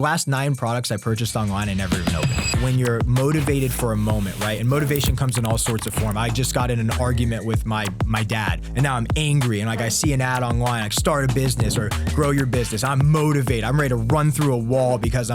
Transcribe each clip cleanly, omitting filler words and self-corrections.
Last 9 products I purchased online, I never even opened. When you're motivated for a moment, right? And motivation comes in all sorts of form. I just got in an argument with my dad, and now I'm angry, and like I see an ad online, like start a business or grow your business. I'm motivated. I'm ready to run through a wall because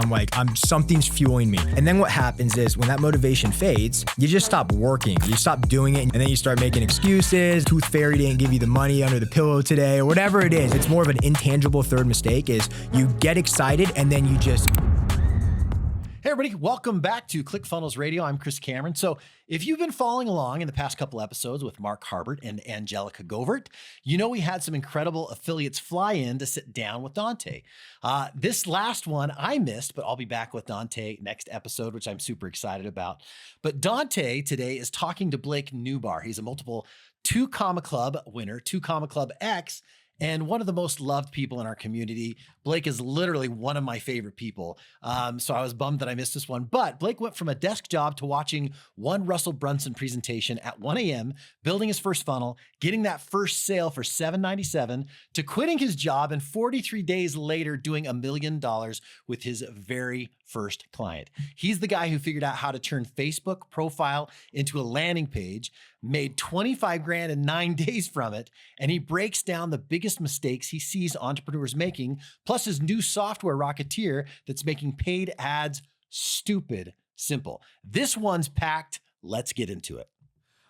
something's fueling me. And then what happens is when that motivation fades, you just stop working. You stop doing it, and then you start making excuses. Tooth Fairy didn't give you the money under the pillow today, or whatever it is. It's more of an intangible third mistake is you get excited and then you just Hey everybody, welcome back to ClickFunnels Radio. I'm Chris Cameron. So if you've been following along in the past couple episodes with Mark Harbert and Angelica Govert, you know we had some incredible affiliates fly in to sit down with Dante. This last one I missed, but I'll be back with Dante next episode, which I'm super excited about. But Dante today is talking to Blake Nubar. He's a multiple 2 Comma Club winner, 2 Comma Club X, and one of the most loved people in our community. Blake is literally one of my favorite people. So I was bummed that I missed this one. But Blake went from a desk job to watching one Russell Brunson presentation at 1 a.m., building his first funnel, getting that first sale for $797, to quitting his job and 43 days later doing $1 million with his very first client. He's the guy who figured out how to turn Facebook profile into a landing page, made 25 grand in 9 days from it, and he breaks down the biggest mistakes he sees entrepreneurs making, plus his new software, Rocketeer, that's making paid ads stupid simple. This one's packed. Let's get into it.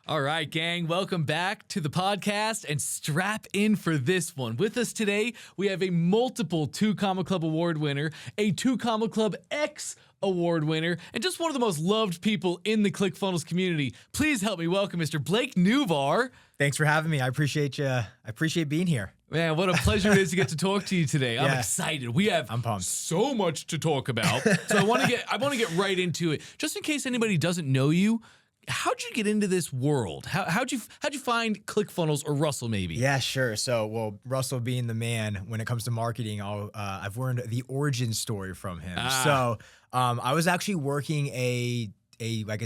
All right, gang, welcome back to the podcast and strap in for this one. With us today, we have a multiple 2 Comma Club award winner, a 2 Comma Club X award winner, and just one of the most loved people in the ClickFunnels community. Please help me welcome Mr. Blake Nubar. Thanks for having me. I appreciate you. I appreciate being here. Man, what a pleasure it is to get to talk to you today. I'm excited. I'm pumped. So much to talk about. So I want to get right into it. Just in case anybody doesn't know you, how'd you get into this world? How'd you find ClickFunnels, or Russell maybe? Yeah, sure. So, well, Russell being the man when it comes to marketing, I've learned the origin story from him. So I was actually working a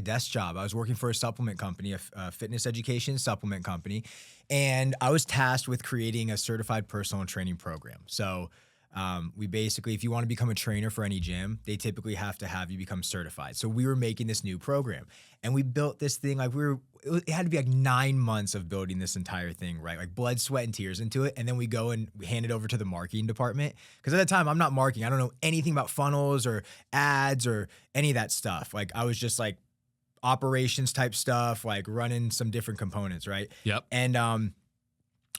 desk job. I was working for a supplement company, a fitness education supplement company, and I was tasked with creating a certified personal training program. So we basically, if you want to become a trainer for any gym, they typically have to have you become certified. So we were making this new program, and we built this thing it had to be like 9 months of building this entire thing, right? Like blood, sweat, and tears into it. And then we go and we hand it over to the marketing department. Because at the time, I'm not marketing. I don't know anything about funnels or ads or any of that stuff. Like I was just like operations type stuff, like running some different components, right? Yep. And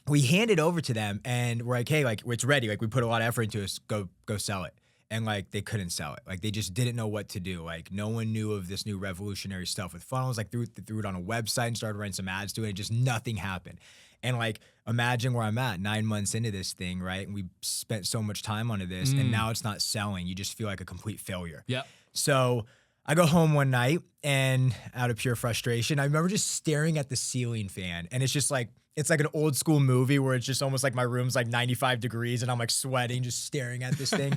we hand it over to them, and we're like, hey, like it's ready. Like we put a lot of effort into it. Go sell it. And like they couldn't sell it. Like they just didn't know what to do. Like no one knew of this new revolutionary stuff with funnels. Like threw it on a website and started running some ads to it. And just nothing happened. And like imagine where I'm at 9 months into this thing, right? And we spent so much time onto this, and now it's not selling. You just feel like a complete failure. Yep. So I go home one night, and out of pure frustration, I remember just staring at the ceiling fan, and it's just like, it's like an old school movie where it's just almost like my room's like 95 degrees and I'm like sweating, just staring at this thing.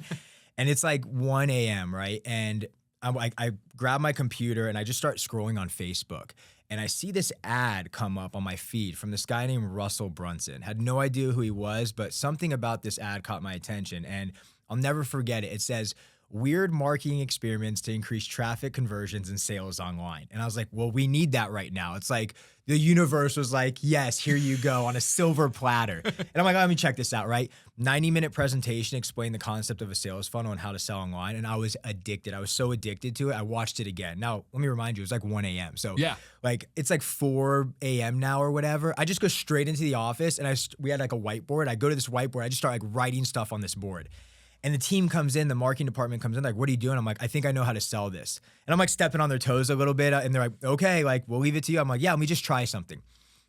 And it's like 1 a.m., right? And I grab my computer and I just start scrolling on Facebook. And I see this ad come up on my feed from this guy named Russell Brunson. Had no idea who he was, but something about this ad caught my attention. And I'll never forget it. It says, weird marketing experiments to increase traffic, conversions, and sales online. And I was like, well, we need that right now. It's like the universe was like, yes, here you go on a silver platter. And I'm like, let me check this out, right? 90-minute presentation explained the concept of a sales funnel and how to sell online. And I was addicted. I was so addicted to it. I watched it again. Now, let me remind you, it was like 1 a.m. So yeah, like it's like 4 a.m. now or whatever. I just go straight into the office, and we had like a whiteboard. I go to this whiteboard. I just start like writing stuff on this board. And the team comes in, the marketing department comes in, like, what are you doing? I'm like, I think I know how to sell this. And I'm like stepping on their toes a little bit. And they're like, okay, like, we'll leave it to you. I'm like, yeah, let me just try something.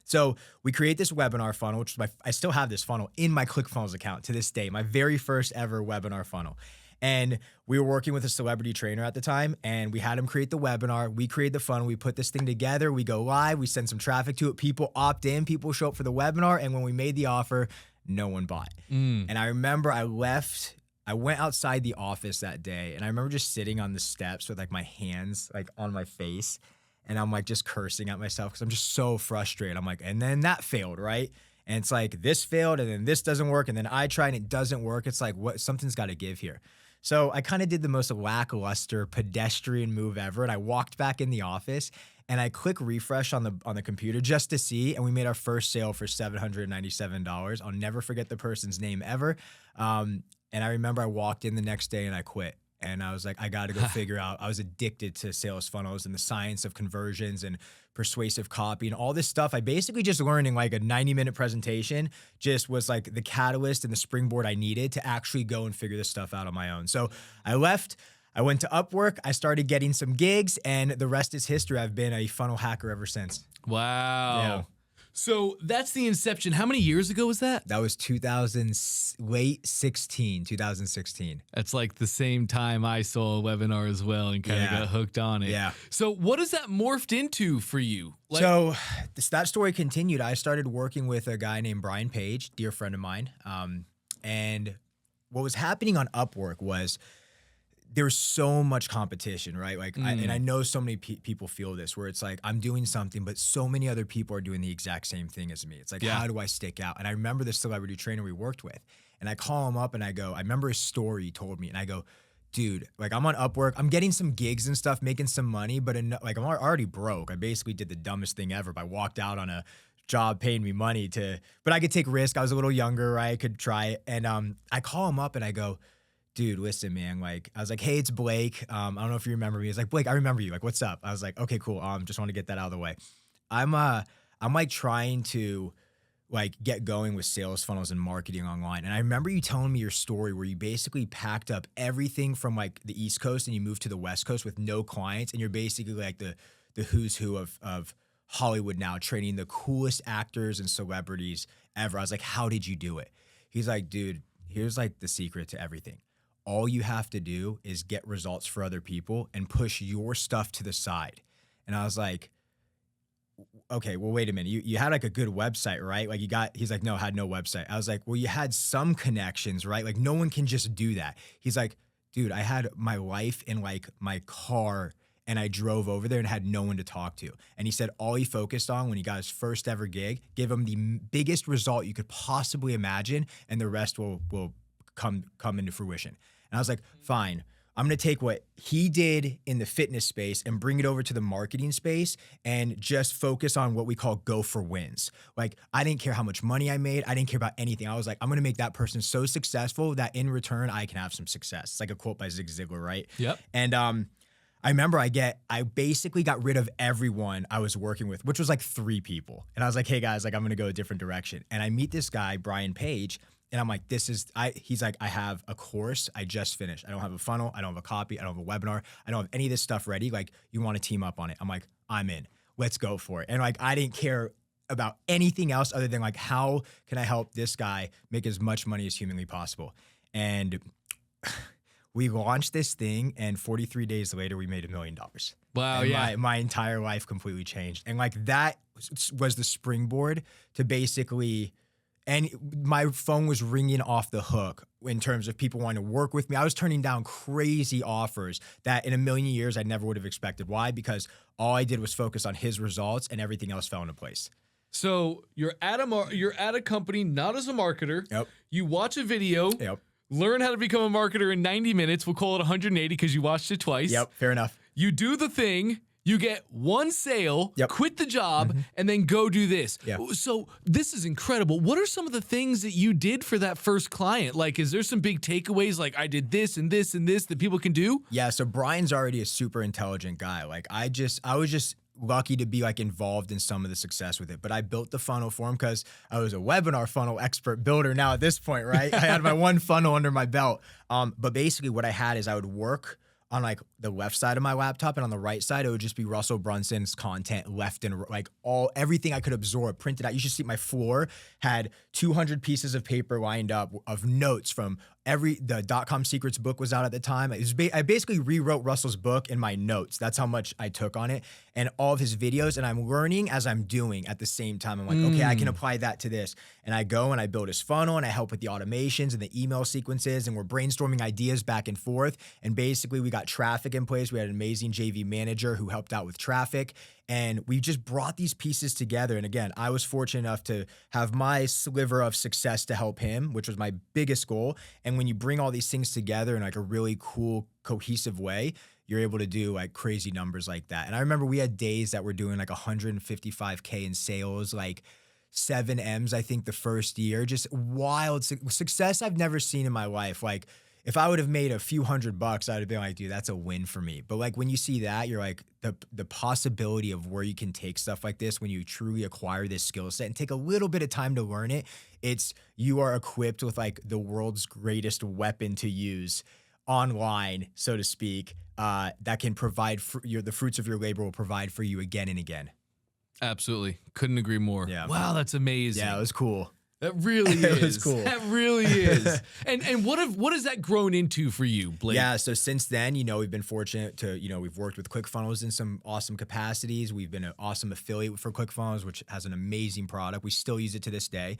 So we create this webinar funnel, which is I still have this funnel in my ClickFunnels account to this day, my very first ever webinar funnel. And we were working with a celebrity trainer at the time, and we had him create the webinar. We create the funnel. We put this thing together. We go live. We send some traffic to it. People opt in. People show up for the webinar. And when we made the offer, no one bought. And I remember I went outside the office that day, and I remember just sitting on the steps with like my hands like on my face, and I'm like just cursing at myself because I'm just so frustrated. I'm like, and then that failed, right? And it's like this failed, and then this doesn't work, and then I try and it doesn't work. It's like, what? Something's got to give here. So I kind of did the most lackluster pedestrian move ever. And I walked back in the office and I click refresh on the computer just to see. And we made our first sale for $797. I'll never forget the person's name ever. And I remember I walked in the next day and I quit. And I was like, I got to go figure out. I was addicted to sales funnels and the science of conversions and persuasive copy and all this stuff. I basically just learned in like a 90-minute presentation just was like the catalyst and the springboard I needed to actually go and figure this stuff out on my own. So I left. I went to Upwork. I started getting some gigs, and the rest is history. I've been a funnel hacker ever since. Wow. Yeah. So that's the inception. How many years ago was that? That was 2016. That's like the same time I saw a webinar as well and kind of got hooked on it. Yeah. So what has that morphed into for you? So that story continued. I started working with a guy named Brian Page, dear friend of mine. And what was happening on Upwork was there was so much competition, right? Like, and I know so many people feel this, where it's like, I'm doing something, but so many other people are doing the exact same thing as me. It's like, how do I stick out? And I remember this celebrity trainer we worked with, and I call him up and I go, I remember his story he told me, and I go, dude, like I'm on Upwork, I'm getting some gigs and stuff, making some money, but like I'm already broke. I basically did the dumbest thing ever. I walked out on a job paying me money but I could take risk. I was a little younger, right? I could try it. And I call him up and I go, dude, listen, man. Like, I was like, hey, it's Blake. I don't know if you remember me. He's like, Blake, I remember you. Like, what's up? I was like, okay, cool. Just want to get that out of the way. I'm like trying to like get going with sales funnels and marketing online. And I remember you telling me your story where you basically packed up everything from like the East Coast and you moved to the West Coast with no clients. And you're basically like the who's who of Hollywood now, training the coolest actors and celebrities ever. I was like, how did you do it? He's like, dude, here's like the secret to everything. All you have to do is get results for other people and push your stuff to the side. And I was like, okay, well, wait a minute. You had like a good website, right? Like he's like, no, I had no website. I was like, well, you had some connections, right? Like no one can just do that. He's like, dude, I had my life in like my car and I drove over there and had no one to talk to. And he said all he focused on when he got his first ever gig, give him the biggest result you could possibly imagine, and the rest will come into fruition. And I was like, fine, I'm going to take what he did in the fitness space and bring it over to the marketing space and just focus on what we call go for wins. Like, I didn't care how much money I made. I didn't care about anything. I was like, I'm going to make that person so successful that in return, I can have some success. It's like a quote by Zig Ziglar, right? Yep. And I remember I basically got rid of everyone I was working with, which was like 3 people. And I was like, hey guys, like I'm going to go a different direction. And I meet this guy, Brian Page, and I'm like, he's like, I have a course I just finished. I don't have a funnel. I don't have a copy. I don't have a webinar. I don't have any of this stuff ready. Like, you want to team up on it? I'm like, I'm in. Let's go for it. And like, I didn't care about anything else other than like, how can I help this guy make as much money as humanly possible? And we launched this thing, and 43 days later, we made $1 million. Wow, and yeah. My entire life completely changed. And like, that was the springboard to basically... And my phone was ringing off the hook in terms of people wanting to work with me. I was turning down crazy offers that in a million years I never would have expected. Why? Because all I did was focus on his results and everything else fell into place. So you're at a company, not as a marketer. Yep. You watch a video. Yep. Learn how to become a marketer in 90 minutes. We'll call it 180 because you watched it twice. Yep. Fair enough. You do the thing. You get one sale, quit the job, and then go do this. Yeah. So this is incredible. What are some of the things that you did for that first client? Like, is there some big takeaways? Like, I did this and this and this that people can do? Yeah. So Brian's already a super intelligent guy. Like, I was just lucky to be like involved in some of the success with it. But I built the funnel for him because I was a webinar funnel expert builder now at this point, right? I had my one funnel under my belt. But basically what I had is I would work on like the left side of my laptop, and on the right side, it would just be Russell Brunson's content left and like everything I could absorb, printed out. You should see my floor had 200 pieces of paper lined up of notes from the .com Secrets book was out at the time. I basically rewrote Russell's book in my notes. That's how much I took on it, and all of his videos. And I'm learning as I'm doing at the same time. I'm like, okay, I can apply that to this. And I go and I build his funnel, and I help with the automations and the email sequences, and we're brainstorming ideas back and forth. And basically we got traffic in place. We had an amazing JV manager who helped out with traffic. And we just brought these pieces together. And again, I was fortunate enough to have my sliver of success to help him, which was my biggest goal. And when you bring all these things together in like a really cool, cohesive way, you're able to do like crazy numbers like that. And I remember we had days that were doing like 155K in sales, like 7 M's, I think the first year, just wild success I've never seen in my life. Like if I would have made a few $100, I'd have been like, dude, that's a win for me. But like when you see that, you're like the possibility of where you can take stuff like this when you truly acquire this skill set and take a little bit of time to learn it. You are equipped with like the world's greatest weapon to use online, so to speak, that can provide the fruits of your labor will provide for you again and again. Absolutely. Couldn't agree more. Yeah. Wow, that's amazing. Yeah, it was cool. That really is. It was cool. That really is. And what has that grown into for you, Blake? Yeah, so since then, we've been fortunate to, we've worked with ClickFunnels in some awesome capacities. We've been an awesome affiliate for ClickFunnels, which has an amazing product. We still use it to this day.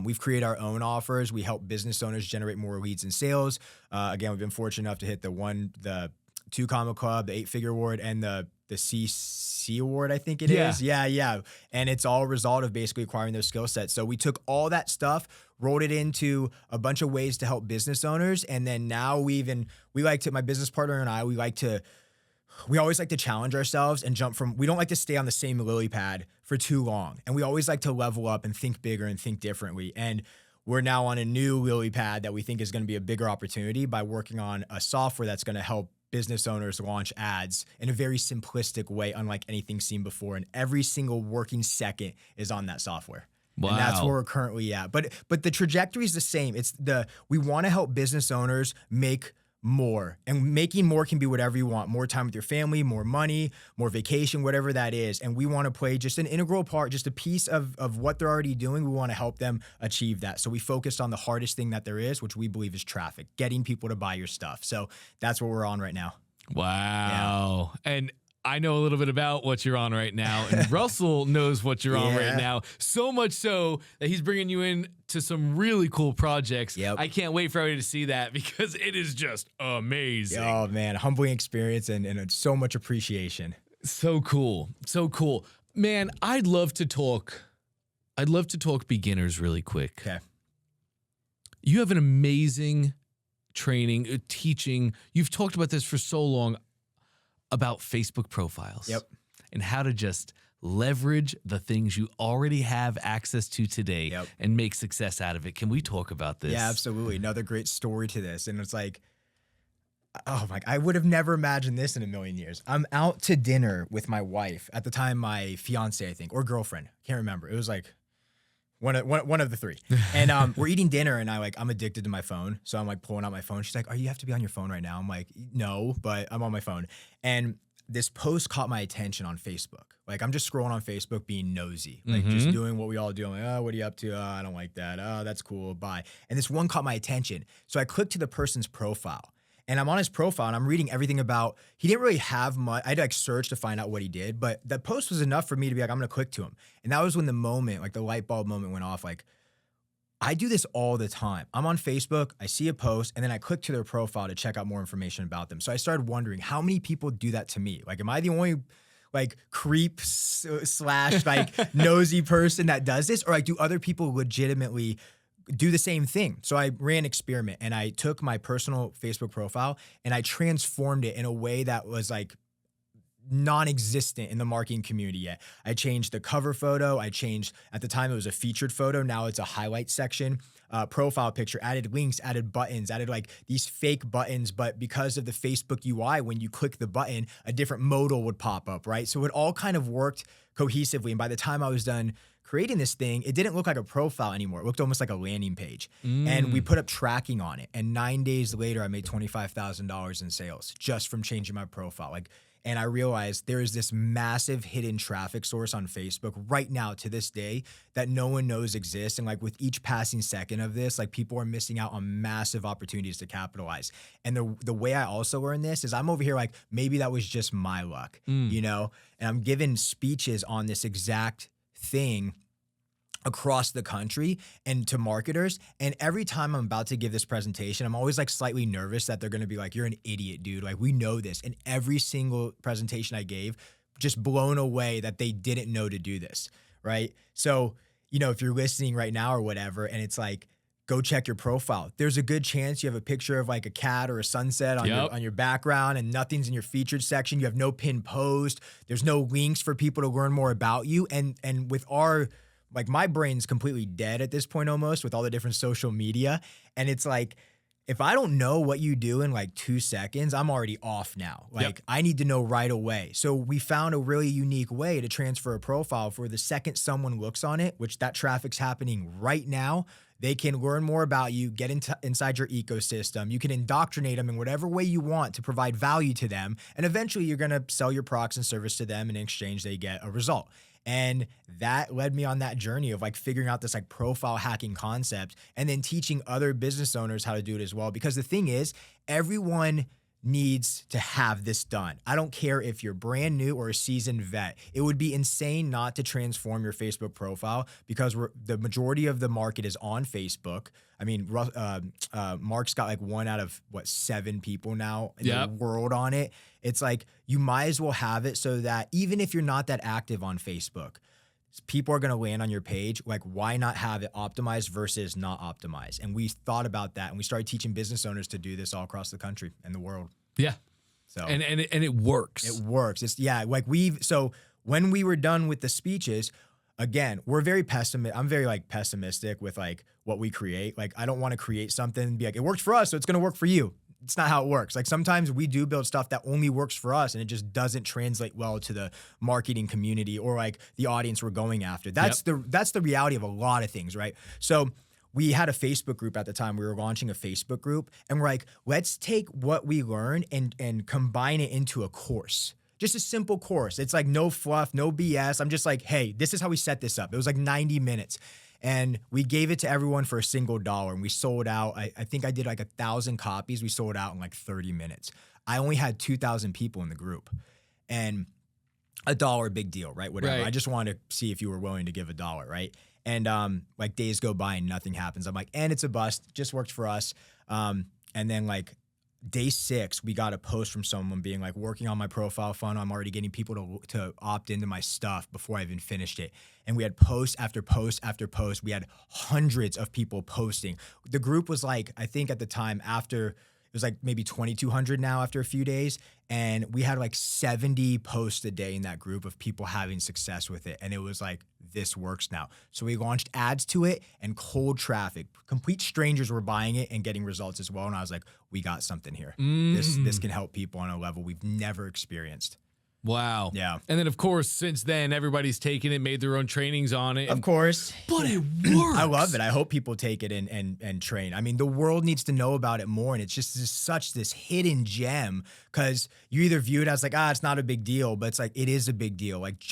We've created our own offers. We help business owners generate more leads and sales. Again, we've been fortunate enough to hit the 2 Comma Club, the 8-figure award, and the CC award, I think it is. Yeah. And it's all a result of basically acquiring those skill sets. So we took all that stuff, rolled it into a bunch of ways to help business owners. And then now my business partner and I, we always like to challenge ourselves and we don't like to stay on the same lily pad for too long. And we always like to level up and think bigger and think differently. And we're now on a new lily pad that we think is going to be a bigger opportunity by working on a software that's going to help business owners launch ads in a very simplistic way, unlike anything seen before. And every single working second is on that software. Wow. And that's where we're currently at. But the trajectory is the same. We want to help business owners make more, and making more can be whatever you want. More time with your family, more money, more vacation, whatever that is. And we want to play just an integral part, just a piece of what they're already doing. We want to help them achieve that. So we focused on the hardest thing that there is, which we believe is traffic, getting people to buy your stuff. So that's what we're on right now. Wow. Yeah. And I know a little bit about what you're on right now, and Russell knows what you're on right now. So much so that he's bringing you in to some really cool projects. Yep. I can't wait for everybody to see that because it is just amazing. Oh man, humbling experience and so much appreciation. So cool. So cool. Man, I'd love to talk beginners really quick. Okay. You have an amazing training, teaching. You've talked about this for so long about Facebook profiles. Yep. And how to just leverage the things you already have access to today and make success out of it. Can we talk about this? Yeah, absolutely. Another great story to this. And it's like, oh my, I would have never imagined this in a million years. I'm out to dinner with my wife, at the time my fiance, I think, or girlfriend. Can't remember. It was like one of the three. And we're eating dinner and I'm addicted to my phone. So I'm like pulling out my phone. She's like, "Oh, you have to be on your phone right now." I'm like, "No, but I'm on my phone." And this post caught my attention on Facebook. Like I'm just scrolling on Facebook being nosy, like just doing what we all do. I'm like, "Oh, what are you up to? Oh, I don't like that. Oh, that's cool. Bye." And this one caught my attention. So I clicked to the person's profile. And I'm on his profile and I'm reading everything about, he didn't really have much. I had to like search to find out what he did, but that post was enough for me to be like, I'm going to click to him. And that was when the moment, like the light bulb moment went off. Like I do this all the time. I'm on Facebook, I see a post, and then I click to their profile to check out more information about them. So I started wondering how many people do that to me? Like, am I the only like creep slash like nosy person that does this? Or like do other people legitimately do the same thing? So I ran an experiment and I took my personal Facebook profile and I transformed it in a way that was like non-existent in the marketing community yet. I changed the cover photo. At the time it was a featured photo. Now it's a highlight section, profile picture, added links, added buttons, added like these fake buttons. But because of the Facebook UI, when you click the button, a different modal would pop up, right? So it all kind of worked cohesively. And by the time I was done creating this thing, it didn't look like a profile anymore. It looked almost like a landing page. And we put up tracking on it. And 9 days later, I made $25,000 in sales just from changing my profile. And I realized there is this massive hidden traffic source on Facebook right now to this day that no one knows exists. And like with each passing second of this, like people are missing out on massive opportunities to capitalize. And the way I also learned this is I'm over here like, maybe that was just my luck, you know? And I'm giving speeches on this exact thing across the country and to marketers. And every time I'm about to give this presentation, I'm always like slightly nervous that they're going to be like, "You're an idiot, dude. Like we know this." And every single presentation I gave just blown away that they didn't know to do this, right? So, if you're listening right now or whatever, and it's like, go check your profile. There's a good chance you have a picture of like a cat or a sunset on your background and nothing's in your featured section. You have no pinned post. There's no links for people to learn more about you. And with my brain's completely dead at this point almost with all the different social media. And it's like, if I don't know what you do in like 2 seconds, I'm already off now. I need to know right away. So we found a really unique way to transfer a profile for the second someone looks on it, which that traffic's happening right now. They can learn more about you, get inside your ecosystem. You can indoctrinate them in whatever way you want to provide value to them. And eventually you're going to sell your products and service to them. And in exchange, they get a result. And that led me on that journey of like figuring out this like profile hacking concept and then teaching other business owners how to do it as well. Because the thing is, everyone needs to have this done. I don't care if you're brand new or a seasoned vet. It would be insane not to transform your Facebook profile because the majority of the market is on Facebook. I mean, Mark's got like 1 out of 7 people now in the world on it. It's like, you might as well have it so that even if you're not that active on Facebook, people are going to land on your page. Like, why not have it optimized versus not optimized? And we thought about that, and we started teaching business owners to do this all across the country and the world. Yeah. So and it works. It works. So when we were done with the speeches, again, we're very pessimistic. I'm very like pessimistic with like what we create. Like, I don't want to create something and be like, it worked for us, so it's going to work for you. It's not how it works. Like, sometimes we do build stuff that only works for us and it just doesn't translate well to the marketing community or like the audience we're going after. That's the reality of a lot of things, right? So we had a Facebook group at the time. We were launching a Facebook group and we're like, let's take what we learned and combine it into a course. Just a simple course. It's like no fluff, no BS. I'm just like, hey, this is how we set this up. It was like 90 minutes. And we gave it to everyone for a single $1. And we sold out. I think I did like 1,000 copies. We sold out in like 30 minutes. I only had 2,000 people in the group. And $1, big deal, right? Whatever. Right. I just wanted to see if you were willing to give $1, right? And like days go by and nothing happens. I'm like, and it's a bust. Just worked for us. And then like day 6, we got a post from someone being like, working on my profile funnel. I'm already getting people to opt into my stuff before I even finished it. And we had post after post after post. We had hundreds of people posting. The group was like, I think at the time it was like maybe 2,200 now after a few days. And we had like 70 posts a day in that group of people having success with it. And it was like, this works now. So we launched ads to it and cold traffic. Complete strangers were buying it and getting results as well. And I was like, we got something here. This can help people on a level we've never experienced. Wow. Yeah. And then, of course, since then, everybody's taken it, made their own trainings on it. Of course. But it works. I love it. I hope people take it and train. I mean, the world needs to know about it more. And it's just such this hidden gem because you either view it as like, it's not a big deal, but it's like, it is a big deal. Like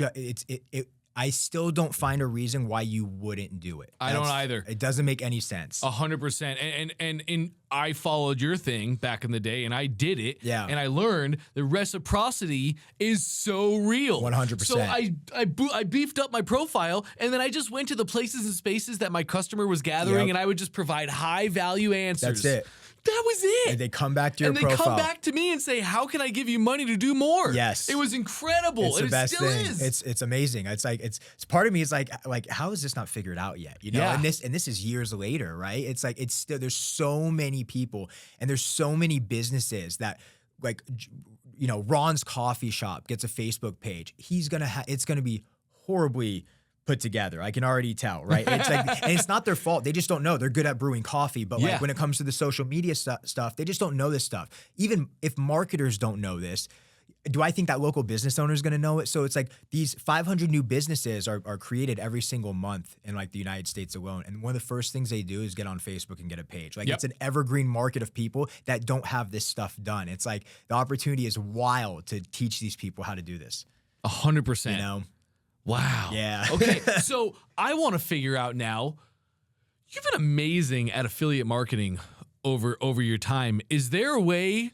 I still don't find a reason why you wouldn't do it. I don't either. It doesn't make any sense. 100%. And I followed your thing back in the day and I did it. Yeah. And I learned the reciprocity is so real. 100%. So I beefed up my profile and then I just went to the places and spaces that my customer was gathering and I would just provide high value answers. That's it. That was it. And they come back to your profile. And they come back to me and say, how can I give you money to do more? Yes. It was incredible. It's the best still thing. is. It's amazing. It's like, it's part of me is like, how is this not figured out yet? You know, Yeah. and this is years later, right? It's like, it's still, there's so many people and there's so many businesses that like, Ron's coffee shop gets a Facebook page. It's going to be horribly put together. I can already tell, right? It's like, and it's not their fault. They just don't know. They're good at brewing coffee, but like when it comes to the social media stuff, they just don't know this stuff. Even if marketers don't know this, do I think that local business owner is going to know it? So it's like these 500 new businesses are created every single month in like the United States alone. And one of the first things they do is get on Facebook and get a page. Like it's an evergreen market of people that don't have this stuff done. It's like the opportunity is wild to teach these people how to do this. 100%. You know? Wow. Yeah. Okay, so I want to figure out now, you've been amazing at affiliate marketing over your time. Is there a way,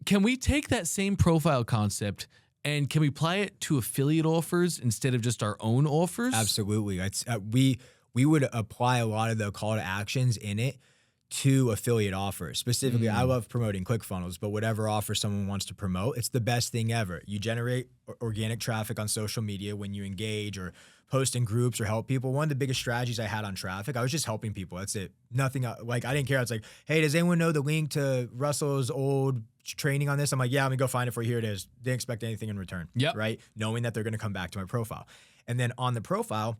can we take that same profile concept and can we apply it to affiliate offers instead of just our own offers? Absolutely. We would apply a lot of the call to actions in it to affiliate offers. Specifically, I love promoting ClickFunnels, but whatever offer someone wants to promote, it's the best thing ever. You generate organic traffic on social media when you engage or post in groups or help people. One of the biggest strategies I had on traffic, I was just helping people. That's it. Nothing like I didn't care. I was like, hey, does anyone know the link to Russell's old training on this? I'm like, yeah, let me go find it for you. Here it is. Didn't expect anything in return. Yep. Right? Knowing that they're going to come back to my profile. And then on the profile,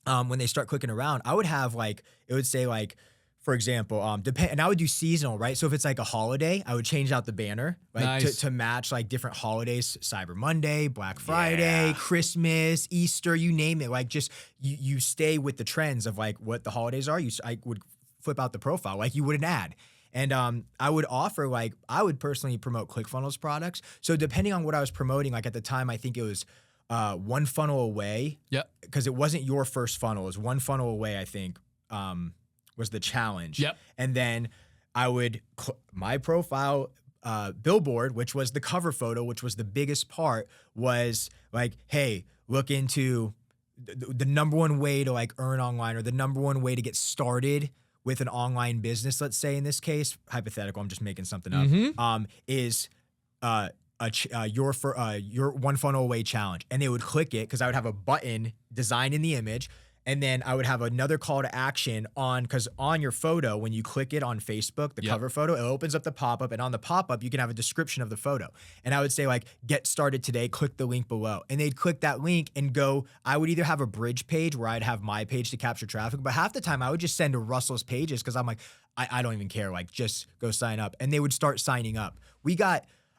when they start clicking around, I would have like, it would say like, for example, and I would do seasonal, right? So if it's like a holiday, I would change out the banner, like Nice. to match like different holidays, Cyber Monday, Black Friday, Christmas, Easter, you name it. Like just you stay with the trends of like what the holidays are. I would flip out the profile like you would an ad. And I would offer like, I would personally promote ClickFunnels products. So depending on what I was promoting, like at the time, I think it was one funnel away. Yep. Because it wasn't your first funnel. It was one funnel away, I think. Was the challenge. Yep. And then I would, my profile billboard, which was the cover photo, which was the biggest part, was like, hey, look into the number one way to like earn online, or the number one way to get started with an online business, let's say in this case, hypothetical, I'm just making something up, is your one funnel away challenge. And they would click it because I would have a button designed in the image. And then I would have another call to action because on your photo, when you click it on Facebook, the cover photo, it opens up the pop-up. And on the pop-up, you can have a description of the photo. And I would say like, get started today, click the link below. And they'd click that link and go, I would either have a bridge page where I'd have my page to capture traffic, but half the time I would just send to Russell's pages because I'm like, I don't even care, like just go sign up. And they would start signing up.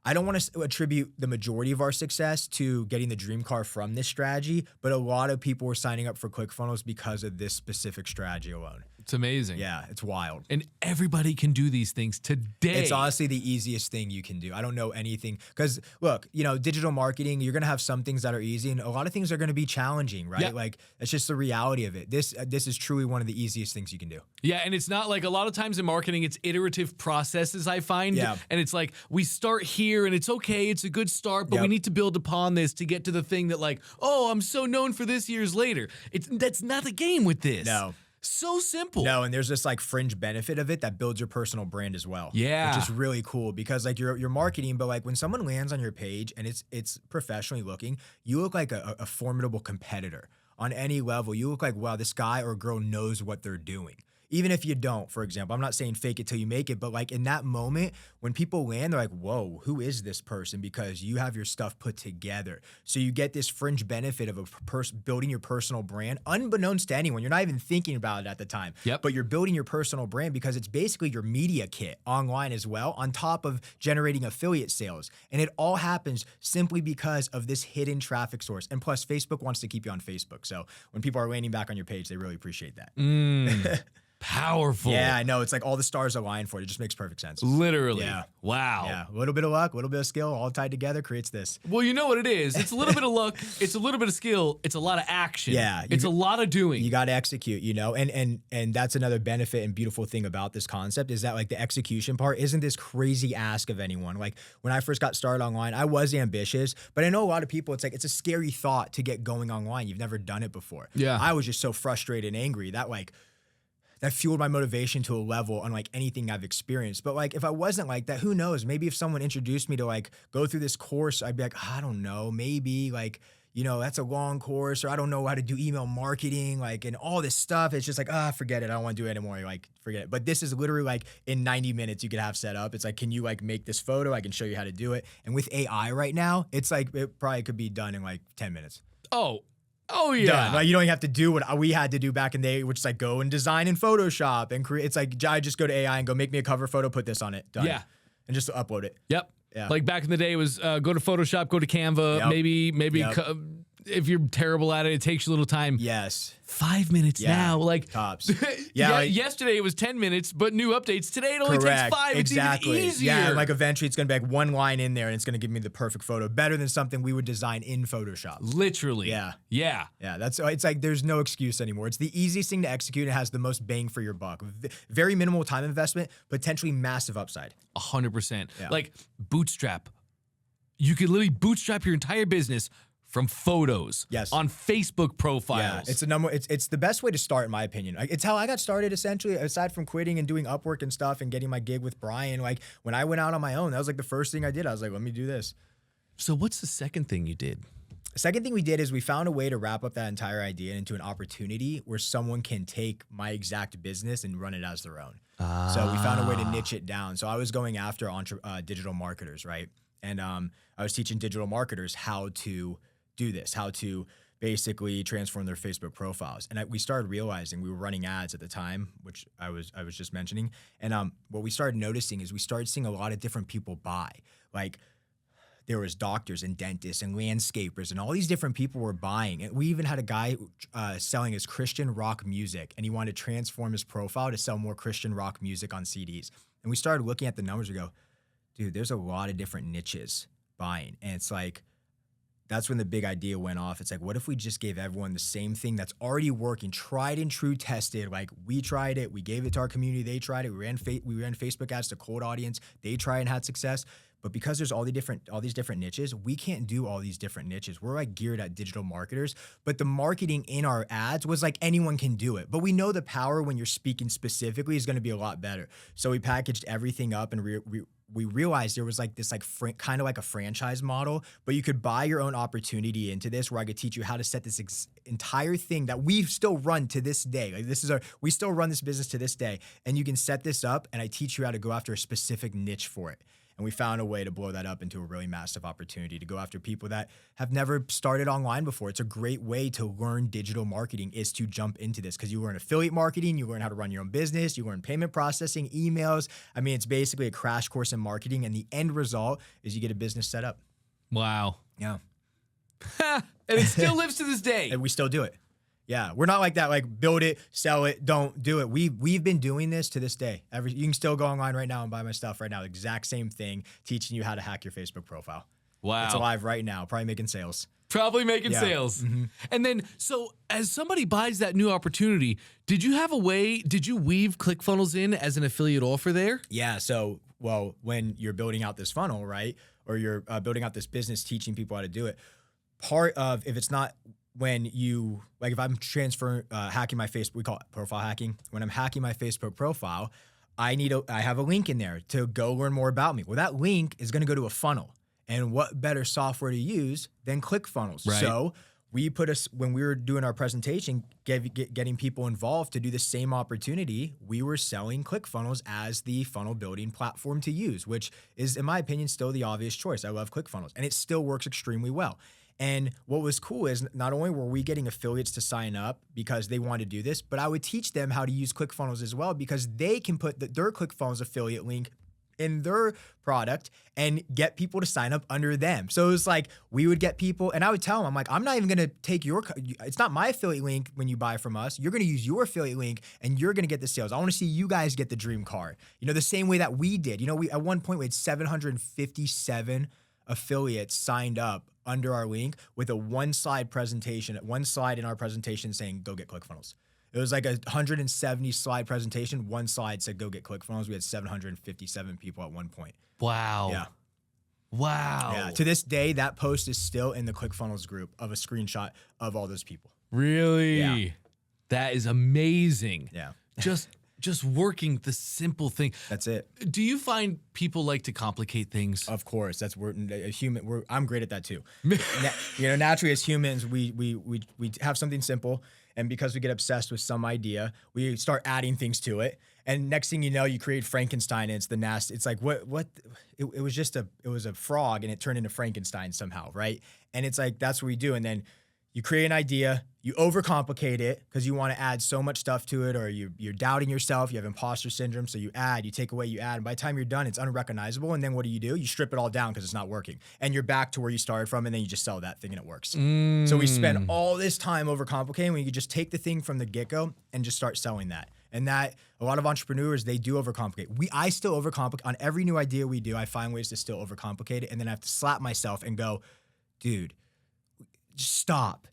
I don't want to attribute the majority of our success to getting the dream car from this strategy, but a lot of people were signing up for ClickFunnels because of this specific strategy alone. It's amazing. Yeah, it's wild. And everybody can do these things today. It's honestly the easiest thing you can do. I don't know anything because look, digital marketing, you're going to have some things that are easy and a lot of things are going to be challenging, right? Yeah. Like that's just the reality of it. This is truly one of the easiest things you can do. Yeah, and it's not like a lot of times in marketing, it's iterative processes, I find. Yeah. And it's like we start here and it's okay, it's a good start, but we need to build upon this to get to the thing that like, oh, I'm so known for this years later. That's not the game with this. No. So simple. No, and there's this like fringe benefit of it that builds your personal brand as well. Yeah. Which is really cool because like you're marketing, but like when someone lands on your page and it's professionally looking, you look like a formidable competitor on any level. You look like, wow, this guy or girl knows what they're doing. Even if you don't, for example, I'm not saying fake it till you make it, but like in that moment, when people land, they're like, whoa, who is this person? Because you have your stuff put together. So you get this fringe benefit of building your personal brand, unbeknownst to anyone. You're not even thinking about it at the time, but you're building your personal brand because it's basically your media kit online as well, on top of generating affiliate sales. And it all happens simply because of this hidden traffic source. And plus, Facebook wants to keep you on Facebook. So when people are landing back on your page, they really appreciate that. Powerful. Yeah, I know. It's like all the stars align for it. It just makes perfect sense. Literally. Yeah. Wow. Yeah. A little bit of luck, a little bit of skill, all tied together creates this. Well, you know what it is. It's a little bit of luck. It's a little bit of skill. It's a lot of action. Yeah. It's a lot of doing. You got to execute, and that's another benefit and beautiful thing about this concept is that like the execution part isn't this crazy ask of anyone. Like when I first got started online, I was ambitious, but I know a lot of people, it's like, it's a scary thought to get going online. You've never done it before. Yeah. I was just so frustrated and angry that that fueled my motivation to a level unlike anything I've experienced. But like, if I wasn't like that, who knows? Maybe if someone introduced me to like go through this course, I'd be like, I don't know, maybe like, that's a long course, or I don't know how to do email marketing, like, and all this stuff. It's just like, forget it. I don't want to do it anymore. Like, forget it. But this is literally like in 90 minutes you could have set up. It's like, can you like make this photo? I can show you how to do it. And with AI right now, it's like, it probably could be done in like 10 minutes. Oh yeah. Done. Like you don't even have to do what we had to do back in the day, which is like go and design in Photoshop and create. It's like I just go to AI and go make me a cover photo, put this on it, done. Yeah. And just upload it. Yep. Yeah. Like back in the day, it was go to Photoshop, go to Canva. Yep. Maybe Yep. If you're terrible at it takes you a little time. Yes. 5 minutes now. Like tops. Yeah. Yesterday it was 10 minutes, but new updates. Today it only Correct. takes 5. Exactly. It's even easier. Yeah. And like eventually it's going to be like one line in there and it's going to give me the perfect photo, better than something we would design in Photoshop. Literally. Yeah. Yeah. Yeah. It's like there's no excuse anymore. It's the easiest thing to execute. It has the most bang for your buck. Very minimal time investment, potentially massive upside. 100%. Yeah. Like bootstrap. You could literally bootstrap your entire business from photos. Yes. On Facebook Yeah, profiles. it's a number. It's the best way to start, in my opinion. Like, it's how I got started, essentially. Aside from quitting and doing Upwork and stuff and getting my gig with Brian, like when I went out on my own, that was like the first thing I did. I was like, let me do this. So what's the second thing you did? The second thing we did is we found a way to wrap up that entire idea into an opportunity where someone can take my exact business and run it as their own. So we found a way to niche it down. So I was going after digital marketers, right? And I was teaching digital marketers how to do this, how to basically transform their Facebook profiles. And we started realizing we were running ads at the time, which I was just mentioning. And what we started noticing is we started seeing a lot of different people buy. Like, there was doctors and dentists and landscapers and all these different people were buying. And we even had a guy selling his Christian rock music, and he wanted to transform his profile to sell more Christian rock music on CDs. And we started looking at the numbers. We go, dude, there's a lot of different niches buying. And it's like, that's when the big idea went off. It's like, what if we just gave everyone the same thing that's already working, tried and true, tested? Like, we tried it, we gave it to our community, they tried it, we ran Facebook ads to cold audience, they tried and had success. But because there's all these different niches, we can't do all these different niches. We're like geared at digital marketers, but the marketing in our ads was like anyone can do it. But we know the power when you're speaking specifically is going to be a lot better. So we packaged everything up, and we realized there was like this kind of like a franchise model, but you could buy your own opportunity into this, where I could teach you how to set this entire thing that we still run to this day. Like, we still run this business to this day, and you can set this up, and I teach you how to go after a specific niche for it. And we found a way to blow that up into a really massive opportunity to go after people that have never started online before. It's a great way to learn digital marketing, is to jump into this, because you learn affiliate marketing, you learn how to run your own business, you learn payment processing, emails. I mean, it's basically a crash course in marketing, and the end result is you get a business set up. Wow. Yeah. And it still lives to this day. And we still do it. Yeah, we're not like that, like build it, sell it, don't do it. We've been doing this to this day. You can still go online right now and buy my stuff right now. Exact same thing, teaching you how to hack your Facebook profile. Wow. It's alive right now, probably making sales. Probably making sales. Mm-hmm. And then, so as somebody buys that new opportunity, did you weave ClickFunnels in as an affiliate offer there? Yeah, so, well, when you're building out this funnel, right, or you're building out this business, teaching people how to do it, part of, if it's not, when you, like if I'm hacking my Facebook, we call it profile hacking. When I'm hacking my Facebook profile, I have a link in there to go learn more about me. Well, that link is going to go to a funnel. And what better software to use than ClickFunnels? Right. So when we were doing our presentation, getting people involved to do the same opportunity, we were selling ClickFunnels as the funnel building platform to use, which is, in my opinion, still the obvious choice. I love ClickFunnels, and it still works extremely well. And what was cool is not only were we getting affiliates to sign up because they wanted to do this, but I would teach them how to use ClickFunnels as well, because they can put their ClickFunnels affiliate link in their product and get people to sign up under them. So it was like, we would get people, and I would tell them, I'm like, I'm not even going to take it's not my affiliate link when you buy from us. You're going to use your affiliate link and you're going to get the sales. I want to see you guys get the dream car. The same way that we did. We at one point we had 757 affiliates signed up under our link with a one slide in our presentation saying, go get ClickFunnels. It was like a 170 slide presentation. One slide said, go get ClickFunnels. We had 757 people at one point. Wow. Yeah. Wow. Yeah. To this day, that post is still in the ClickFunnels group of a screenshot of all those people. Really? Yeah. That is amazing. Yeah. Just working the simple thing. That's it. Do you find people like to complicate things? Of course. I'm great at that too. Naturally as humans, we have something simple, and because we get obsessed with some idea, we start adding things to it. And next thing you know, you create Frankenstein, and it's the nasty. It's like what? It was a frog, and it turned into Frankenstein somehow, right? And it's like that's what we do. And then you create an idea, you overcomplicate it because you want to add so much stuff to it, or you're doubting yourself, you have imposter syndrome, so you take away, you add, and by the time you're done, it's unrecognizable, and then what do? You strip it all down because it's not working, and you're back to where you started from, and then you just sell that thing and it works. So we spend all this time overcomplicating when you could just take the thing from the get-go and just start selling that. And that, a lot of entrepreneurs, they do overcomplicate. I still overcomplicate. On every new idea we do, I find ways to still overcomplicate it, and then I have to slap myself and go, dude, stop.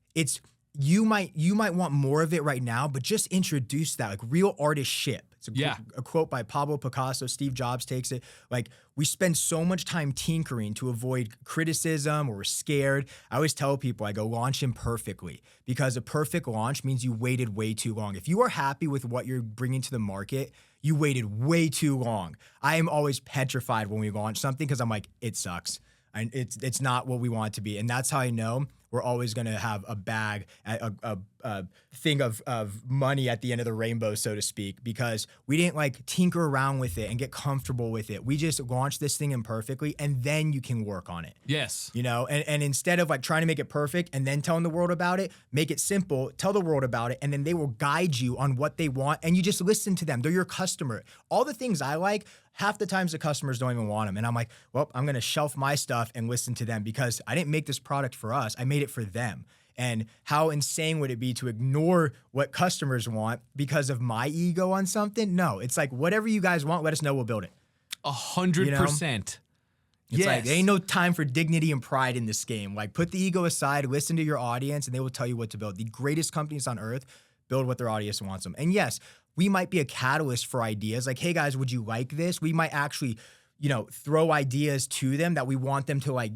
You might want more of it right now, but just introduce that, like real artist shit. It's a, Yeah. a quote by Pablo Picasso. Steve Jobs takes it. Like, we spend so much time tinkering to avoid criticism, or we're scared. I always tell people, I go, launch imperfectly, because a perfect launch means you waited way too long. If you are happy with what you're bringing to the market, you waited way too long. I am always petrified when we launch something, because I'm like, it sucks. And it's not what we want it to be. And that's how I know we're always going to have a bag, a thing of money at the end of the rainbow, so to speak, because we didn't like tinker around with it and get comfortable with it. We just launched this thing imperfectly, and then you can work on it. Yes. You know, and instead of like trying to make it perfect and then telling the world about it, make it simple, tell the world about it, and then they will guide you on what they want, and you just listen to them. They're your customer. All the things I like, half the times the customers don't even want them. And I'm like, well, I'm going to shelf my stuff and listen to them, because I didn't make this product for us. I made it for them. And how insane would it be to ignore what customers want because of my ego on something? No, it's like, whatever you guys want, let us know, we'll build it. 100%. It's like, there ain't no time for dignity and pride in this game. Like, put the ego aside, listen to your audience, and they will tell you what to build. The greatest companies on earth build what their audience wants them. And yes, we might be a catalyst for ideas. Like, hey guys, would you like this? We might actually, throw ideas to them that we want them to like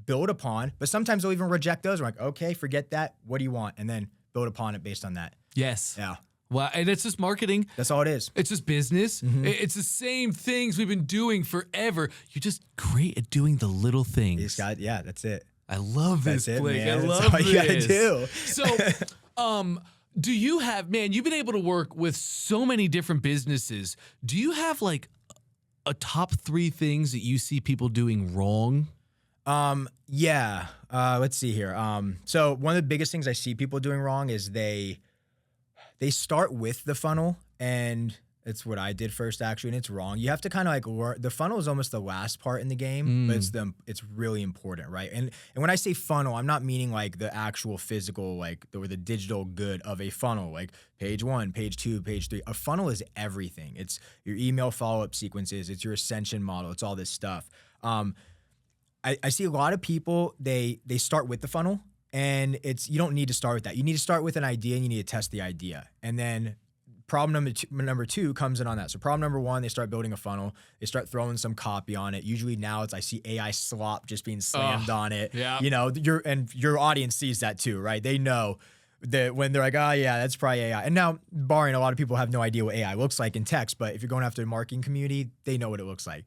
build upon. But sometimes they'll even reject those. We're like, okay, forget that. What do you want? And then build upon it based on that. Yes. Yeah. Well, and it's just marketing. That's all it is. It's just business. It's the same things we've been doing forever. You're just great at doing the little things. Yeah, that's it. I love this, That's it, Blake. man. I That's love all you gotta this. do. So, do you have, man, you've been able to work with so many different businesses. Do you have like a top 3 things that you see people doing wrong? Yeah. Let's see here. So one of the biggest things I see people doing wrong is they start with the funnel, and it's what I did first actually, and it's wrong. You have to kind of like work. The funnel is almost the last part in the game, but it's really important, right? And when I say funnel, I'm not meaning like the actual physical, like or the digital good of a funnel, like page 1, page 2, page 3. A funnel is everything. It's your email follow-up sequences. It's your ascension model. It's all this stuff. I see a lot of people, they start with the funnel, and you don't need to start with that. You need to start with an idea, and you need to test the idea. And then problem number two comes in on that. So problem number 1, they start building a funnel. They start throwing some copy on it. Usually now I see AI slop just being slammed on it. Yeah. Your audience sees that too, right? They know that when they're like, oh yeah, that's probably AI. And now, barring a lot of people have no idea what AI looks like in text, but if you're going after the marketing community, they know what it looks like.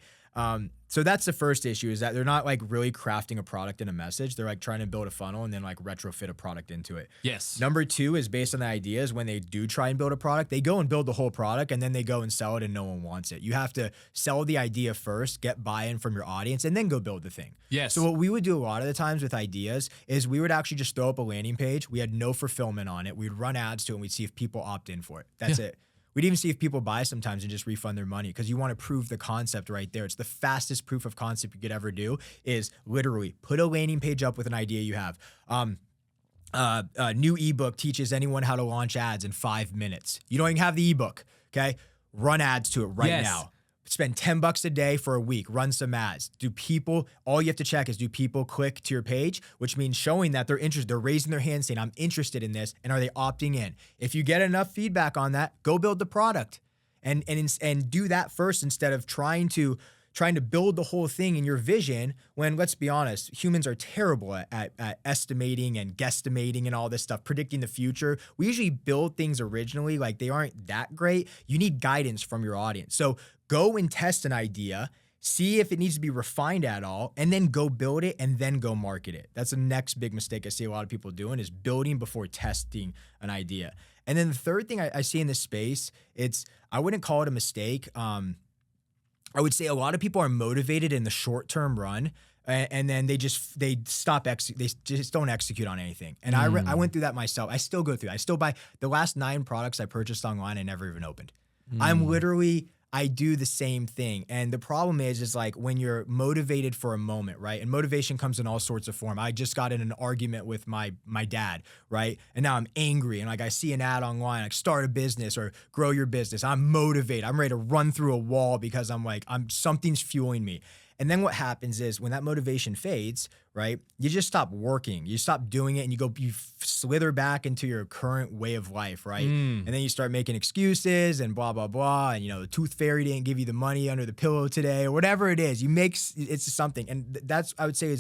So that's the first issue, is that they're not like really crafting a product and a message. They're like trying to build a funnel and then like retrofit a product into it. Yes. Number 2 is based on the ideas. When they do try and build a product, they go and build the whole product, and then they go and sell it, and no one wants it. You have to sell the idea first, get buy-in from your audience, and then go build the thing. Yes. So what we would do a lot of the times with ideas is we would actually just throw up a landing page. We had no fulfillment on it. We'd run ads to it, and we'd see if people opt in for it. That's it. We'd even see if people buy sometimes and just refund their money, because you want to prove the concept right there. It's the fastest proof of concept you could ever do, is literally put a landing page up with an idea you have. A new ebook teaches anyone how to launch ads in 5 minutes. You don't even have the ebook, okay? Run ads to it right now. Spend $10 a day for a week, run some ads. All you have to check is, do people click to your page? Which means showing that they're interested. They're raising their hand saying, I'm interested in this. And are they opting in? If you get enough feedback on that, go build the product and do that first, instead of trying to build the whole thing in your vision, when, let's be honest, humans are terrible at estimating and guesstimating and all this stuff, predicting the future. We usually build things originally, like they aren't that great. You need guidance from your audience. So go and test an idea, see if it needs to be refined at all, and then go build it, and then go market it. That's the next big mistake I see a lot of people doing, is building before testing an idea. And then the third thing I see in this space, I wouldn't call it a mistake. I would say a lot of people are motivated in the short-term run, and then they just don't execute on anything. And I went through that myself. I still go through that. I still buy the last 9 products I purchased online, I never even opened. I do the same thing. And the problem is like, when you're motivated for a moment, right? And motivation comes in all sorts of form. I just got in an argument with my dad, right? And now I'm angry, and like I see an ad online, like start a business or grow your business. I'm motivated. I'm ready to run through a wall, because something's fueling me. And then what happens is when that motivation fades, right, you just stop working. You stop doing it and you slither back into your current way of life, right? And then you start making excuses and blah, blah, blah. And, the tooth fairy didn't give you the money under the pillow today or whatever it is. It's something. And that's, I would say,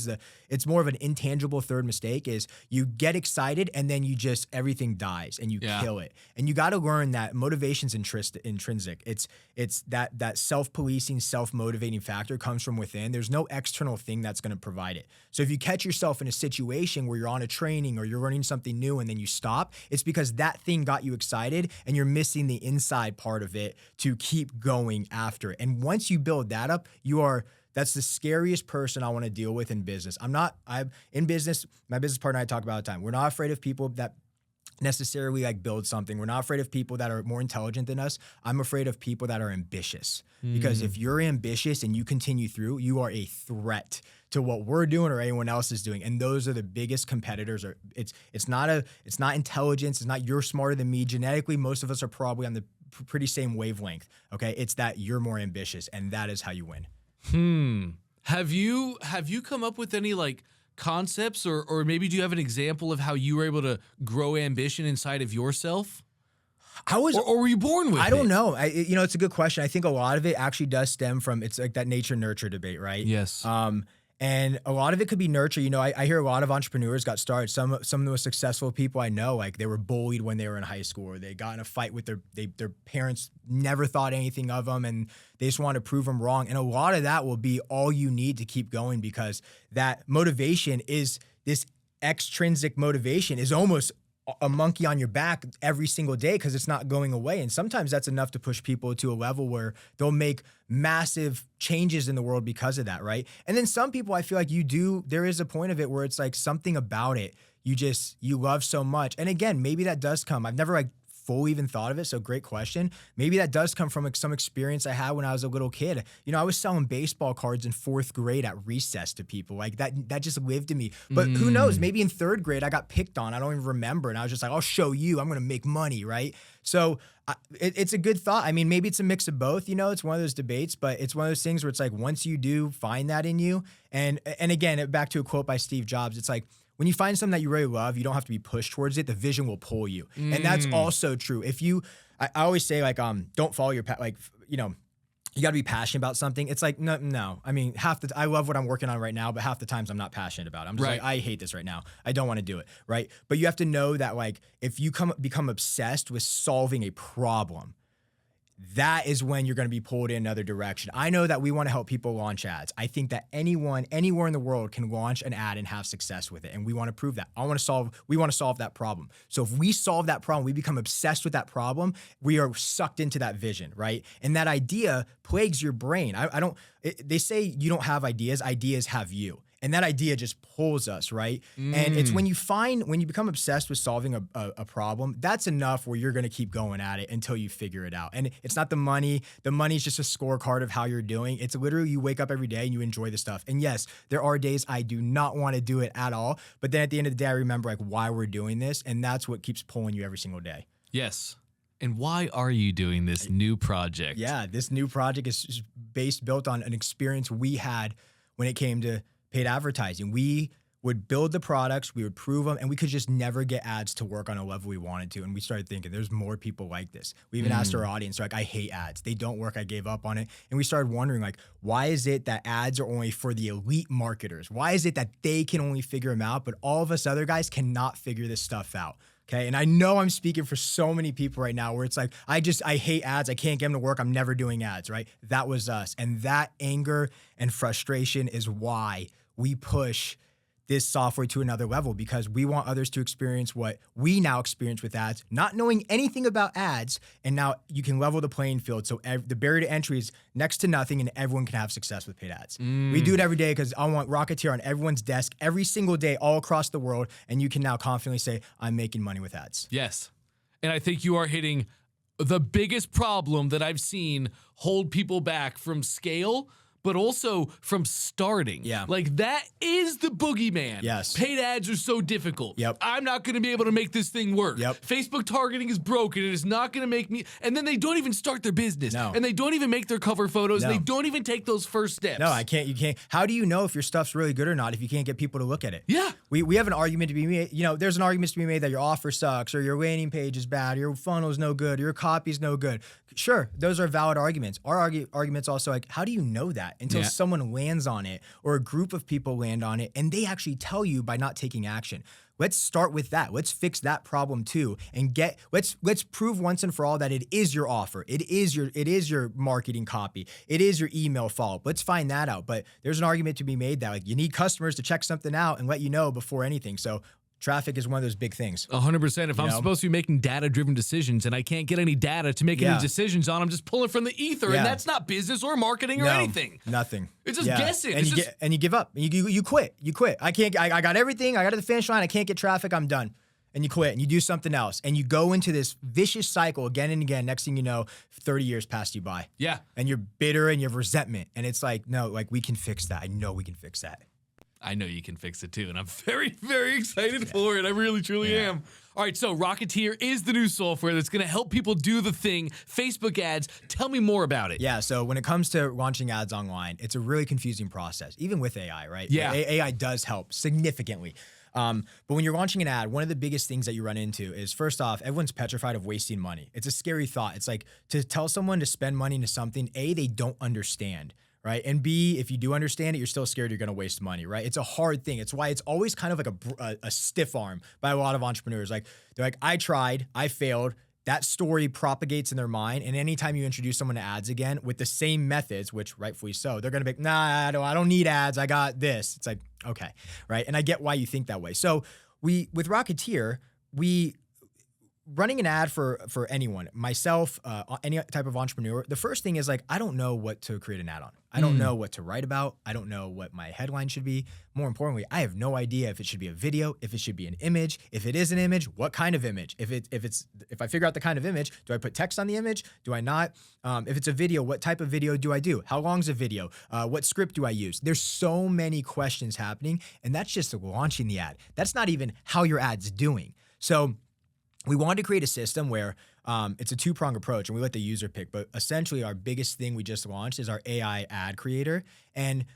it's more of an intangible third mistake is you get excited and then everything dies and you kill it. And you got to learn that motivation's intrinsic. It's that self-policing, self-motivating factor comes from within. There's no external thing that's going to provide it. So if you catch yourself in a situation where you're on a training or you're learning something new and then you stop, it's because that thing got you excited and you're missing the inside part of it to keep going after it. And once you build that up, that's the scariest person I want to deal with in business. I'm in business, my business partner and I talk about it all the time. We're not afraid of people that necessarily build something. We're not afraid of people that are more intelligent than us. I'm afraid of people that are ambitious. Because if you're ambitious and you continue through, you are a threat to what we're doing or anyone else is doing. And those are the biggest competitors. It's not intelligence. It's not you're smarter than me. Genetically, most of us are probably on the pretty same wavelength. Okay. It's that you're more ambitious and that is how you win. Have you come up with any concepts or maybe do you have an example of how you were able to grow ambition inside of yourself? Or were you born with it? I don't know. It's a good question. I think a lot of it actually does stem from, it's like that nature nurture debate, right? Yes. And a lot of it could be nurture. I hear a lot of entrepreneurs got started. Some of the most successful people I know, they were bullied when they were in high school, or they got in a fight with their parents, never thought anything of them, and they just want to prove them wrong. And a lot of that will be all you need to keep going, because that motivation is this extrinsic motivation is almost a monkey on your back every single day because it's not going away. And sometimes that's enough to push people to a level where they'll make massive changes in the world because of that, right? And then some people, I feel like there is a point of it where it's something about it you love so much. And again, maybe that does come. I've never fully even thought of it, so great question. Maybe that does come from some experience I had when I was a little kid. I was selling baseball cards in 4th grade at recess to people. That just lived in me. But who knows? Maybe in 3rd grade I got picked on. I don't even remember. And I was just I'll show you. I'm going to make money, right? So it's a good thought. Maybe it's a mix of both. It's one of those debates, but it's one of those things where it's once you do find that in you, and again, back to a quote by Steve Jobs, it's when you find something that you really love, you don't have to be pushed towards it. The vision will pull you. And that's also true. I always say don't follow your you got to be passionate about something. It's no. I love what I'm working on right now, but half the times I'm not passionate about it. I'm just I hate this right now. I don't want to do it. Right. But you have to know that if you become obsessed with solving a problem, that is when you're going to be pulled in another direction. I know that we want to help people launch ads. I think that anyone, anywhere in the world can launch an ad and have success with it. And we want to prove that. We want to solve that problem. So if we solve that problem, we become obsessed with that problem, we are sucked into that vision, right? And that idea plagues your brain. They say you don't have ideas have you. And that idea just pulls us, right? And it's when you become obsessed with solving a problem, that's enough where you're going to keep going at it until you figure it out. And it's not the money. The money is just a scorecard of how you're doing. It's literally you wake up every day and you enjoy the stuff. And yes, there are days I do not want to do it at all. But then at the end of the day, I remember why we're doing this. And that's what keeps pulling you every single day. Yes. And why are you doing this new project? Yeah, this new project is built on an experience we had when it came to paid advertising. We would build the products, we would prove them, and we could just never get ads to work on a level we wanted to. And we started thinking, there's more people like this. We even asked our audience, I hate ads. They don't work. I gave up on it. And we started wondering, why is it that ads are only for the elite marketers? Why is it that they can only figure them out, but all of us other guys cannot figure this stuff out? Okay. And I know I'm speaking for so many people right now where it's I hate ads. I can't get them to work. I'm never doing ads, right? That was us. And that anger and frustration is why we push this software to another level, because we want others to experience what we now experience with ads, not knowing anything about ads. And now you can level the playing field. So the barrier to entry is next to nothing and everyone can have success with paid ads. We do it every day because I want Rocketeer on everyone's desk every single day all across the world. And you can now confidently say, I'm making money with ads. Yes. And I think you are hitting the biggest problem that I've seen hold people back from scale, but also from starting. Yeah. Like that is the boogeyman. Yes. Paid ads are so difficult. Yep. I'm not going to be able to make this thing work. Yep. Facebook targeting is broken. It is not going to make me. And then they don't even start their business. No. And they don't even make their cover photos. No. They don't even take those first steps. No, you can't. How do you know if your stuff's really good or not if you can't get people to look at it? Yeah. We have an argument to be made. There's an argument to be made that your offer sucks or your landing page is bad, or your funnel's no good, or your copy's no good. Sure, those are valid arguments. Our argument's also like, how do you know that until someone lands on it or a group of people land on it and they actually tell you by not taking action? Let's start with that. Let's fix that problem too, and let's prove once and for all that it is your offer. It is your marketing copy. It is your email follow-up. Let's find that out. But there's an argument to be made that like you need customers to check something out and let you know before anything. So traffic is one of those big things. 100%. If I'm supposed to be making data-driven decisions and I can't get any data to make any decisions on, I'm just pulling from the ether, and that's not business or marketing or anything. Nothing. It's just guessing. And you give up. You quit. You quit. I got everything. I got to the finish line. I can't get traffic. I'm done. And you quit and you do something else and you go into this vicious cycle again and again. Next thing you know, 30 years pass you by. Yeah. And you're bitter and you have resentment. And it's like, no, like we can fix that. I know we can fix that. I know you can fix it too, and I'm very, very excited for it. I really, truly am. All right, so Rocketeer is the new software that's going to help people do the thing. Facebook ads, tell me more about it. Yeah, so when it comes to launching ads online, it's a really confusing process, even with AI, right? Yeah. AI does help significantly. But when you're launching an ad, one of the biggest things that you run into is, first off, everyone's petrified of wasting money. It's a scary thought. It's like to tell someone to spend money into something, A, they don't understand. Right. And B, if you do understand it, you're still scared you're going to waste money. Right. It's a hard thing. It's why it's always kind of like a stiff arm by a lot of entrepreneurs. Like they're like, I tried, I failed. That story propagates in their mind. And anytime you introduce someone to ads again with the same methods, which rightfully so, they're going to be, nah, I don't need ads. I got this. It's like, okay. Right. And I get why you think that way. So with Rocketeer, running an ad for anyone, myself, any type of entrepreneur, the first thing is like, I don't know what to create an ad on. I don't know what to write about. I don't know what my headline should be. More importantly, I have no idea if it should be a video, if it should be an image. If it is an image, what kind of image? If I figure out the kind of image, do I put text on the image? Do I not? If it's a video, what type of video do I do? How long is a video? What script do I use? There's so many questions happening, and that's just launching the ad. That's not even how your ad's doing. So we wanted to create a system where it's a two-pronged approach, and we let the user pick. But essentially, our biggest thing we just launched is our AI ad creator. And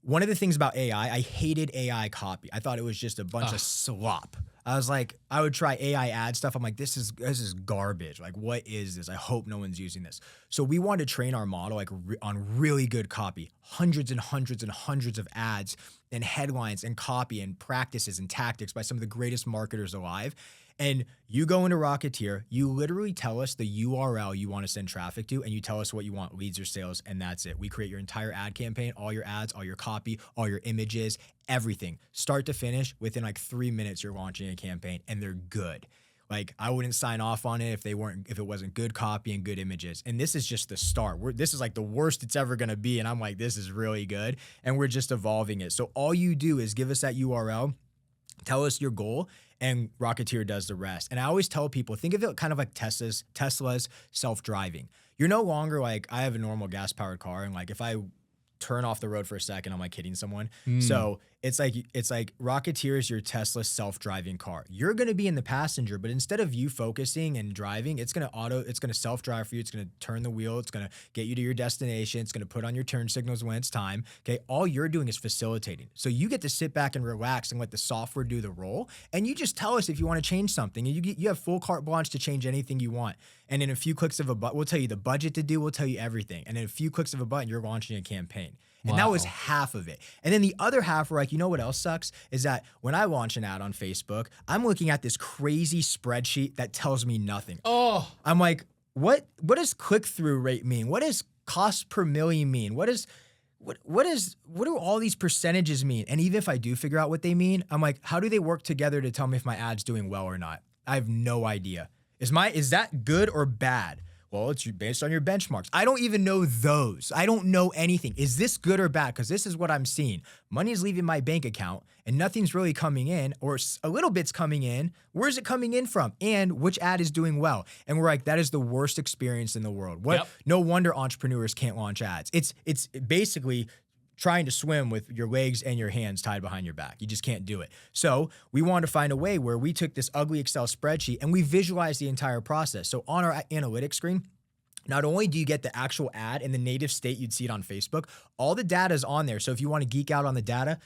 one of the things about AI, I hated AI copy. I thought it was just a bunch of slop. I was like, I would try AI ad stuff. I'm like, this is garbage. Like, what is this? I hope no one's using this. So we wanted to train our model on really good copy, hundreds and hundreds and hundreds of ads and headlines and copy and practices and tactics by some of the greatest marketers alive. And you go into Rocketeer, you literally tell us the URL you want to send traffic to, and you tell us what you want, leads or sales, and that's it. We create your entire ad campaign, all your ads, all your copy, all your images, everything. Start to finish, within like 3 minutes, you're launching a campaign, and they're good. Like, I wouldn't sign off on it if it wasn't good copy and good images. And this is just the start. This is like the worst it's ever gonna be, and I'm like, this is really good, and we're just evolving it. So all you do is give us that URL, tell us your goal, and Rocketeer does the rest. And I always tell people, think of it kind of like Tesla's self-driving. You're no longer like, I have a normal gas-powered car, and like if I turn off the road for a second, I'm like hitting someone. So it's like Rocketeer is your Tesla self-driving car. You're going to be in the passenger, but instead of you focusing and driving, it's going to self-drive for you. It's going to turn the wheel. It's going to get you to your destination. It's going to put on your turn signals when it's time. Okay. All you're doing is facilitating. So you get to sit back and relax and let the software do the role. And you just tell us if you want to change something. And you have full carte blanche to change anything you want. And in a few clicks of a button, we'll tell you the budget to do, we'll tell you everything. And in a few clicks of a button, you're launching a campaign. And that was half of it. And then the other half, we're like, you know what else sucks? Is that when I launch an ad on Facebook, I'm looking at this crazy spreadsheet that tells me nothing. Oh, I'm like, what does click-through rate mean? What does cost per million mean? What do all these percentages mean? And even if I do figure out what they mean, I'm like, how do they work together to tell me if my ad's doing well or not? I have no idea. Is that good or bad? Well, it's based on your benchmarks. I don't even know those. I don't know anything. Is this good or bad? Because this is what I'm seeing. Money is leaving my bank account and nothing's really coming in, or a little bit's coming in. Where's it coming in from? And which ad is doing well? And we're like, that is the worst experience in the world. No wonder entrepreneurs can't launch ads. It's basically trying to swim with your legs and your hands tied behind your back. You just can't do it. So we wanted to find a way where we took this ugly Excel spreadsheet and we visualized the entire process. So on our analytics screen, not only do you get the actual ad in the native state you'd see it on Facebook, all the data is on there. So if you want to geek out on the data,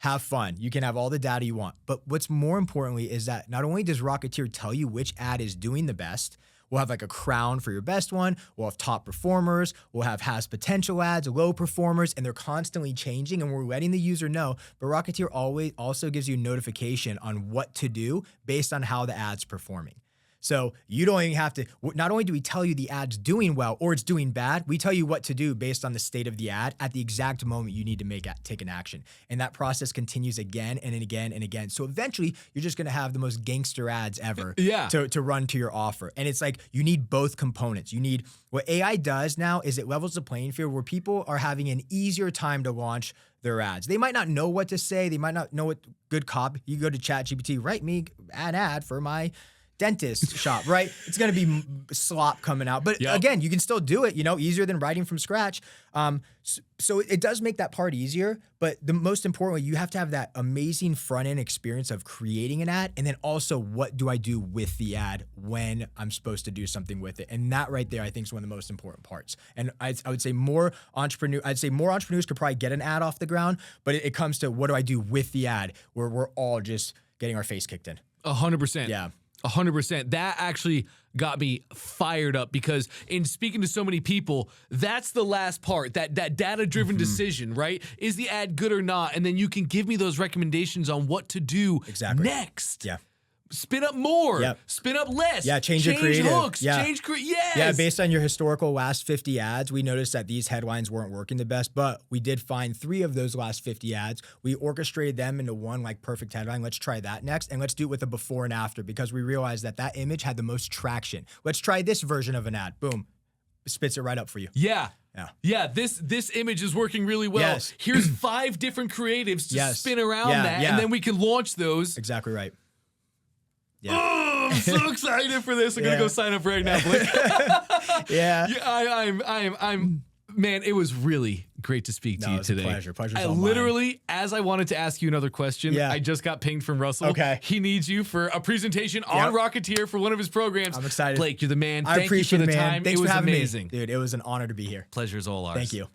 have fun. You can have all the data you want. But what's more importantly is that not only does Rocketeer tell you which ad is doing the best, we'll have like a crown for your best one. We'll have top performers. We'll have has potential ads, low performers, and they're constantly changing and we're letting the user know. But Rocketeer always also gives you notification on what to do based on how the ad's performing. So you don't even have to, not only do we tell you the ad's doing well or it's doing bad, we tell you what to do based on the state of the ad at the exact moment you need to take an action. And that process continues again and again and again. So eventually you're just going to have the most gangster ads ever to run to your offer. And it's like, you need both components. You need, what AI does now is it levels the playing field where people are having an easier time to launch their ads. They might not know what to say. They might not know what good copy. You go to ChatGPT, write me an ad for my dentist shop, right? It's going to be slop coming out. But again, you can still do it, easier than writing from scratch. So it does make that part easier. But the most importantly, you have to have that amazing front end experience of creating an ad. And then also, what do I do with the ad when I'm supposed to do something with it? And that right there, I think is one of the most important parts. And I would say more entrepreneurs could probably get an ad off the ground, but it comes to what do I do with the ad where we're all just getting our face kicked in. 100%. Yeah. 100%. That actually got me fired up because in speaking to so many people, that's the last part, that data-driven decision, right? Is the ad good or not? And then you can give me those recommendations on what to do next. Yeah. Spin up more, spin up less. Yeah, change your creative. Hooks, yes. Yeah, based on your historical last 50 ads, we noticed that these headlines weren't working the best, but we did find 3 of those last 50 ads. We orchestrated them into one like perfect headline. Let's try that next, and let's do it with a before and after because we realized that image had the most traction. Let's try this version of an ad. Boom. Spits it right up for you. Yeah. This image is working really well. Yes. Here's 5 different creatives to spin around and then we can launch those. Exactly right. Yeah. Oh, I'm so excited for this. I'm gonna go sign up right now, Blake. I'm man, it was really great to speak to you today. Pleasure's I all literally, mine. as I wanted to ask you another question, I just got pinged from Russell. Okay. He needs you for a presentation on Rocketeer for one of his programs. I'm excited. Blake, you're the man. I appreciate you for the it, man. time. Thanks it was for having amazing. Me. Dude, it was an honor to be here. Pleasure's all ours. Thank you.